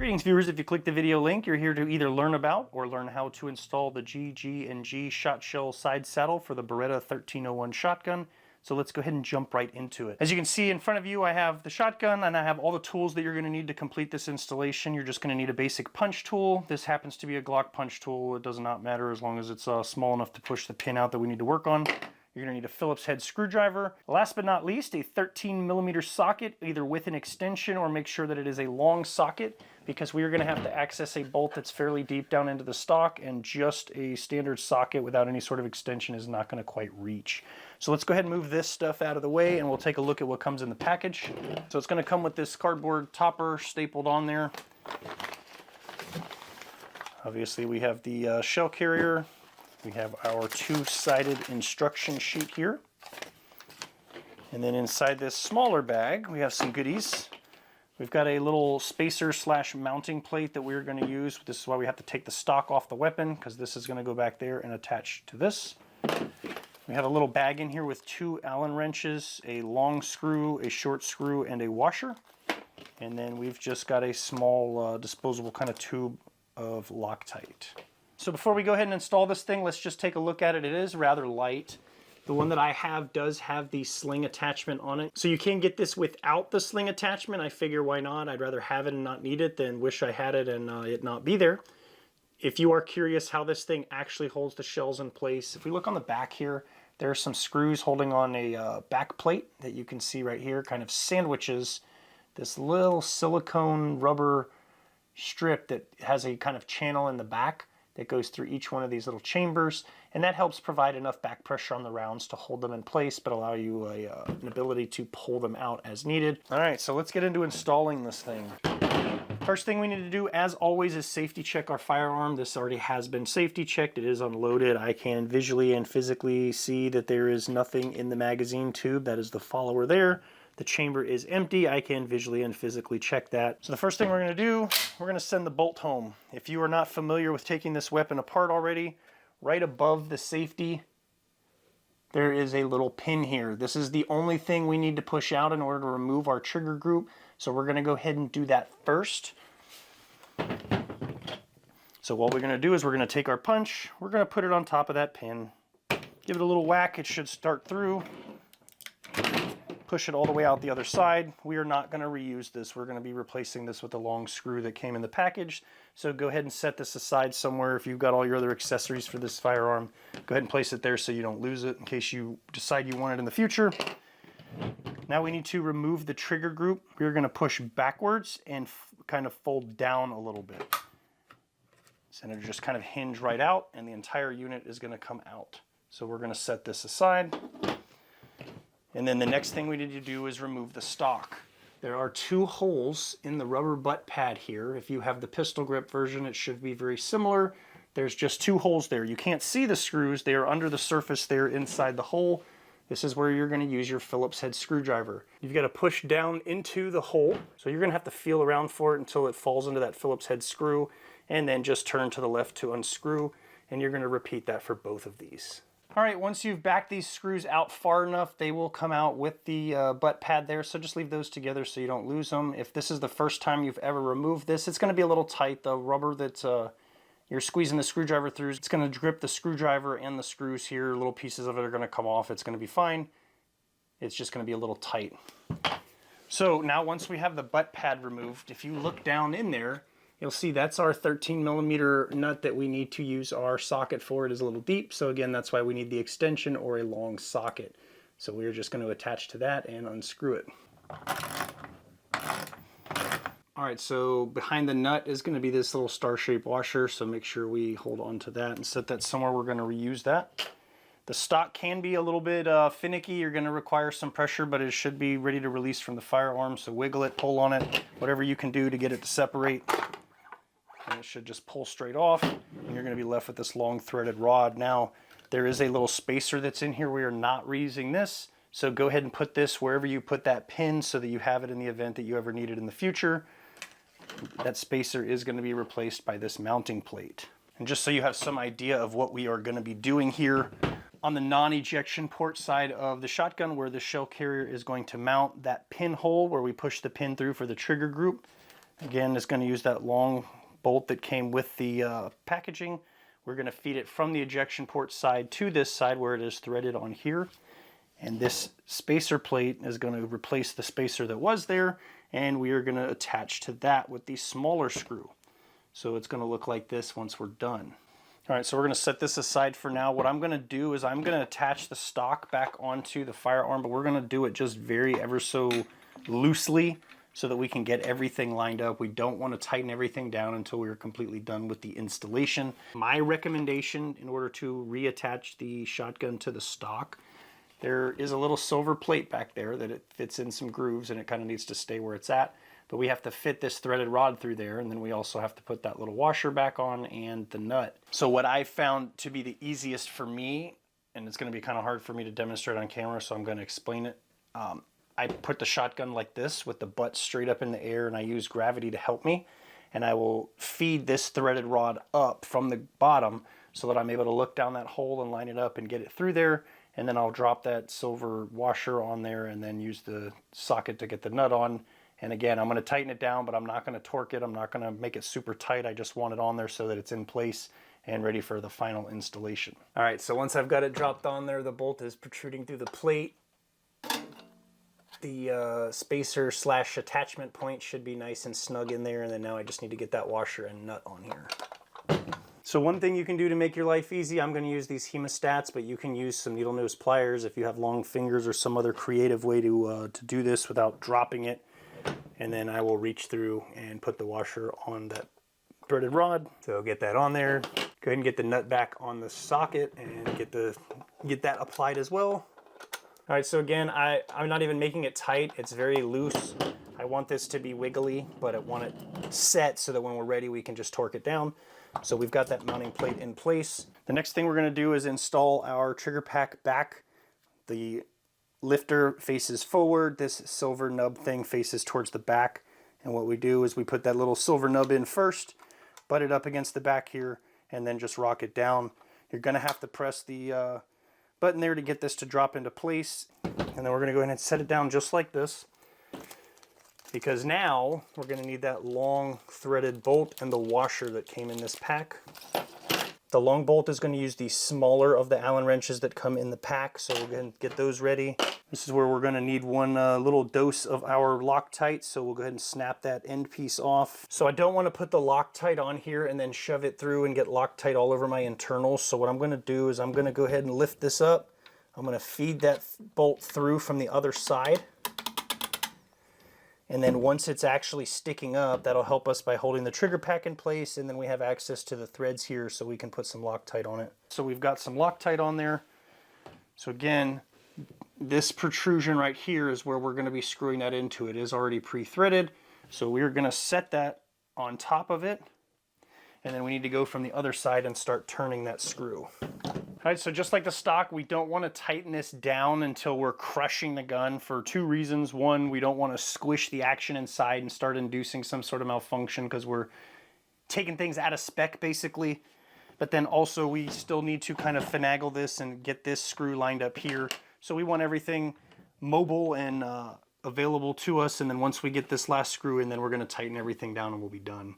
Greetings viewers, if you click the video link, you're here to either learn about or learn how to install the GG&G shot shell side saddle for the Beretta 1301 shotgun. So let's go ahead and jump right into it. As you can see in front of you, I have the shotgun and I have all the tools that you're going to need to complete this installation. You're just going to need a basic punch tool. This happens to be a Glock punch tool. It does not matter as long as it's small enough to push the pin out that we need to work on. You're going to need a Phillips head screwdriver. Last but not least, a 13mm socket, either with an extension or make sure that it is a long socket, because we are going to have to access a bolt that's fairly deep down into the stock, and just a standard socket without any sort of extension is not going to quite reach. So let's go ahead and move this stuff out of the way and we'll take a look at what comes in the package. So it's going to come with this cardboard topper stapled on there. Obviously we have the shell carrier. We have our two-sided instruction sheet here. And then inside this smaller bag, we have some goodies. We've got a little spacer / mounting plate that we're going to use. This is why we have to take the stock off the weapon, because this is going to go back there and attach to this. We have a little bag in here with 2 Allen wrenches, a long screw, a short screw, and a washer. And then we've just got a small disposable kind of tube of Loctite. So before we go ahead and install this thing, let's just take a look at it. It is rather light. The one that I have does have the sling attachment on it. So you can get this without the sling attachment. I figure why not? I'd rather have it and not need it than wish I had it and it not be there. If you are curious how this thing actually holds the shells in place, if we look on the back here, there are some screws holding on a back plate that you can see right here, kind of sandwiches this little silicone rubber strip that has a kind of channel in the back that goes through each one of these little chambers, and that helps provide enough back pressure on the rounds to hold them in place, but allow you an ability to pull them out as needed. All right, so let's get into installing this thing. First thing we need to do, as always, is safety check our firearm. This already has been safety checked. It is unloaded. I can visually and physically see that there is nothing in the magazine tube. That is the follower there. The chamber is empty. I can visually and physically check that. So the first thing we're going to do, we're going to send the bolt home. If you are not familiar with taking this weapon apart already, right above the safety, there is a little pin here. This is the only thing we need to push out in order to remove our trigger group. So we're going to go ahead and do that first. So what we're going to do is we're going to take our punch, we're going to put it on top of that pin, give it a little whack, it should start through. Push it all the way out the other side. We are not going to reuse this. We're going to be replacing this with the long screw that came in the package. So go ahead and set this aside somewhere. If you've got all your other accessories for this firearm, go ahead and place it there so you don't lose it in case you decide you want it in the future. Now we need to remove the trigger group. We're going to push backwards and kind of fold down a little bit. So it'll just kind of hinge right out and the entire unit is going to come out. So we're going to set this aside. And then the next thing we need to do is remove the stock. There are 2 holes in the rubber butt pad here. If you have the pistol grip version, it should be very similar. There's just 2 holes there. You can't see the screws. They are under the surface there inside the hole. This is where you're going to use your Phillips head screwdriver. You've got to push down into the hole. So you're going to have to feel around for it until it falls into that Phillips head screw, and then just turn to the left to unscrew. And you're going to repeat that for both of these. All right, once you've backed these screws out far enough, they will come out with the butt pad there, so just leave those together so you don't lose them. If this is the first time you've ever removed this, it's going to be a little tight. The rubber that you're squeezing the screwdriver through, it's going to grip the screwdriver and the screws here. Little pieces of it are going to come off. It's going to be fine. It's just going to be a little tight. So now once we have the butt pad removed, if you look down in there, you'll see that's our 13mm nut that we need to use our socket for. It is a little deep, so again, that's why we need the extension or a long socket. So we're just going to attach to that and unscrew it. All right, so behind the nut is going to be this little star-shaped washer, so make sure we hold on to that and set that somewhere. We're going to reuse that. The stock can be a little bit finicky. You're going to require some pressure, but it should be ready to release from the firearm, so wiggle it, pull on it, whatever you can do to get it to separate. And it should just pull straight off, and you're going to be left with this long threaded rod. Now, there is a little spacer that's in here. We are not reusing this, so go ahead and put this wherever you put that pin so that you have it in the event that you ever need it in the future. That spacer is going to be replaced by this mounting plate. And just so you have some idea of what we are going to be doing here, on the non-ejection port side of the shotgun where the shell carrier is going to mount, that pinhole where we push the pin through for the trigger group, Again, it's going to use that long bolt that came with the packaging. We're going to feed it from the ejection port side to this side where it is threaded on here. And this spacer plate is going to replace the spacer that was there, and we are going to attach to that with the smaller screw. So it's going to look like this once we're done. All right, so we're going to set this aside for now. What I'm going to do is I'm going to attach the stock back onto the firearm, but we're going to do it just very ever so loosely so that we can get everything lined up. We don't want to tighten everything down until we're completely done with the installation. My recommendation in order to reattach the shotgun to the stock, there is a little silver plate back there that it fits in some grooves and it kind of needs to stay where it's at. But we have to fit this threaded rod through there, and then we also have to put that little washer back on and the nut. So what I found to be the easiest for me, and it's going to be kind of hard for me to demonstrate on camera, so I'm going to explain it. I put the shotgun like this with the butt straight up in the air, and I use gravity to help me. And I will feed this threaded rod up from the bottom so that I'm able to look down that hole and line it up and get it through there. And then I'll drop that silver washer on there and then use the socket to get the nut on. And again, I'm going to tighten it down, but I'm not going to torque it. I'm not going to make it super tight. I just want it on there so that it's in place and ready for the final installation. All right, so once I've got it dropped on there, the bolt is protruding through the plate. The spacer / attachment point should be nice and snug in there, and then now I just need to get that washer and nut on here. So one thing you can do to make your life easy, I'm going to use these hemostats, but you can use some needle nose pliers if you have long fingers or some other creative way to do this without dropping it. And then I will reach through and put the washer on that threaded rod. So get that on there. Go ahead and get the nut back on the socket and get that applied as well. All right, so again, I'm not even making it tight. It's very loose. I want this to be wiggly, but I want it set so that when we're ready, we can just torque it down. So we've got that mounting plate in place. The next thing we're gonna do is install our trigger pack back. The lifter faces forward. This silver nub thing faces towards the back. And what we do is we put that little silver nub in first, butt it up against the back here, and then just rock it down. You're gonna have to press the button there to get this to drop into place. And then we're gonna go ahead and set it down just like this, because now we're gonna need that long threaded bolt and the washer that came in this pack. The long bolt is gonna use the smaller of the Allen wrenches that come in the pack, so we're gonna get those ready. This is where we're gonna need one little dose of our Loctite, so we'll go ahead and snap that end piece off. So I don't wanna put the Loctite on here and then shove it through and get Loctite all over my internals. So what I'm gonna do is I'm gonna go ahead and lift this up. I'm gonna feed that bolt through from the other side. And then once it's actually sticking up, that'll help us by holding the trigger pack in place, and then we have access to the threads here so we can put some Loctite on it. So we've got some Loctite on there. So again, this protrusion right here is where we're going to be screwing that into. It is already pre-threaded, so we're going to set that on top of it, and then we need to go from the other side and start turning that screw. All right, so just like the stock, we don't want to tighten this down until we're crushing the gun for two reasons. One, we don't want to squish the action inside and start inducing some sort of malfunction because we're taking things out of spec basically. But then also we still need to kind of finagle this and get this screw lined up here. So we want everything mobile and available to us. And then once we get this last screw in, then we're going to tighten everything down and we'll be done.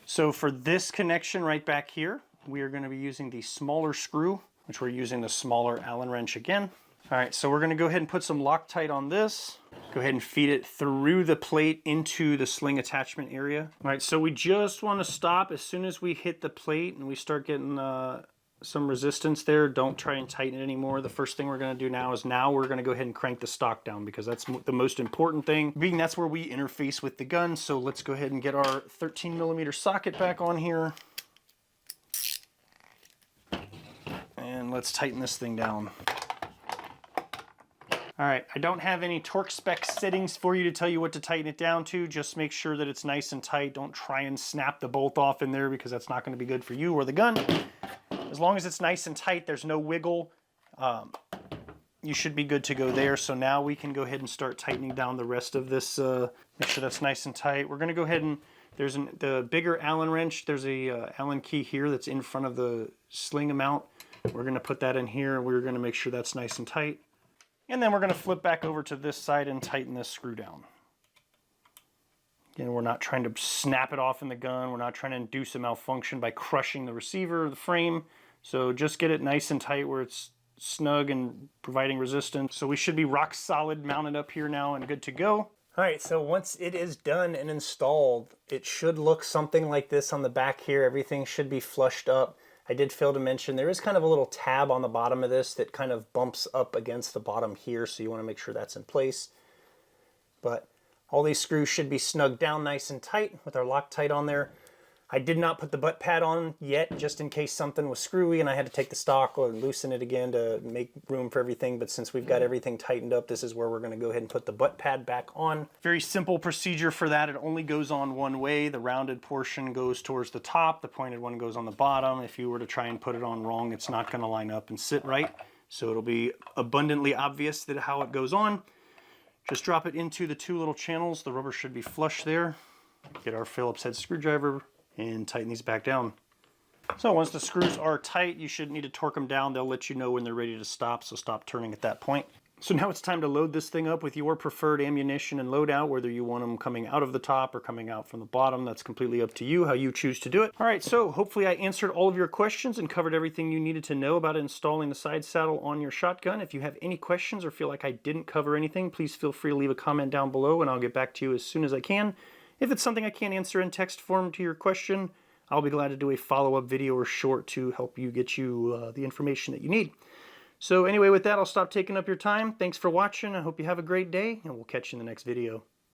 So for this connection right back here, we are going to be using the smaller screw, which we're using the smaller Allen wrench again. All right, so we're gonna go ahead and put some Loctite on this. Go ahead and feed it through the plate into the sling attachment area. All right, so we just wanna stop as soon as we hit the plate and we start getting some resistance there. Don't try and tighten it anymore. The first thing we're gonna do now is we're gonna go ahead and crank the stock down because that's the most important thing, being that's where we interface with the gun. So let's go ahead and get our 13mm socket back on here. And let's tighten this thing down. All right, I don't have any torque spec settings for you to tell you what to tighten it down to. Just make sure that it's nice and tight. Don't try and snap the bolt off in there because that's not going to be good for you or the gun. As long as it's nice and tight, there's no wiggle, you should be good to go there. So now we can go ahead and start tightening down the rest of this. Make sure that's nice and tight. We're going to go ahead and there's the bigger Allen wrench. There's a Allen key here that's in front of the sling mount. We're going to put that in here. We're going to make sure that's nice and tight. And then we're going to flip back over to this side and tighten this screw down. Again, we're not trying to snap it off in the gun. We're not trying to induce a malfunction by crushing the receiver or the frame. So just get it nice and tight where it's snug and providing resistance. So we should be rock solid mounted up here now and good to go. All right, so once it is done and installed, it should look something like this on the back here. Everything should be flushed up. I did fail to mention there is kind of a little tab on the bottom of this that kind of bumps up against the bottom here, so you want to make sure that's in place. But all these screws should be snugged down nice and tight with our Loctite on there. I did not put the butt pad on yet, just in case something was screwy and I had to take the stock or loosen it again to make room for everything. But since we've got everything tightened up, this is where we're going to go ahead and put the butt pad back on. Very simple procedure for that. It only goes on one way. The rounded portion goes towards the top. The pointed one goes on the bottom. If you were to try and put it on wrong, it's not going to line up and sit right. So it'll be abundantly obvious that how it goes on. Just drop it into the two little channels. The rubber should be flush there. Get our Phillips head screwdriver and tighten these back down. So once the screws are tight, you shouldn't need to torque them down. They'll let you know when they're ready to stop, so stop turning at that point. So now it's time to load this thing up with your preferred ammunition and loadout, whether you want them coming out of the top or coming out from the bottom. That's completely up to you, how you choose to do it. All right, so hopefully I answered all of your questions and covered everything you needed to know about installing the side saddle on your shotgun. If you have any questions or feel like I didn't cover anything, please feel free to leave a comment down below and I'll get back to you as soon as I can. If it's something I can't answer in text form to your question, I'll be glad to do a follow-up video or short to help you get you the information that you need. So anyway, with that, I'll stop taking up your time. Thanks for watching. I hope you have a great day, and we'll catch you in the next video.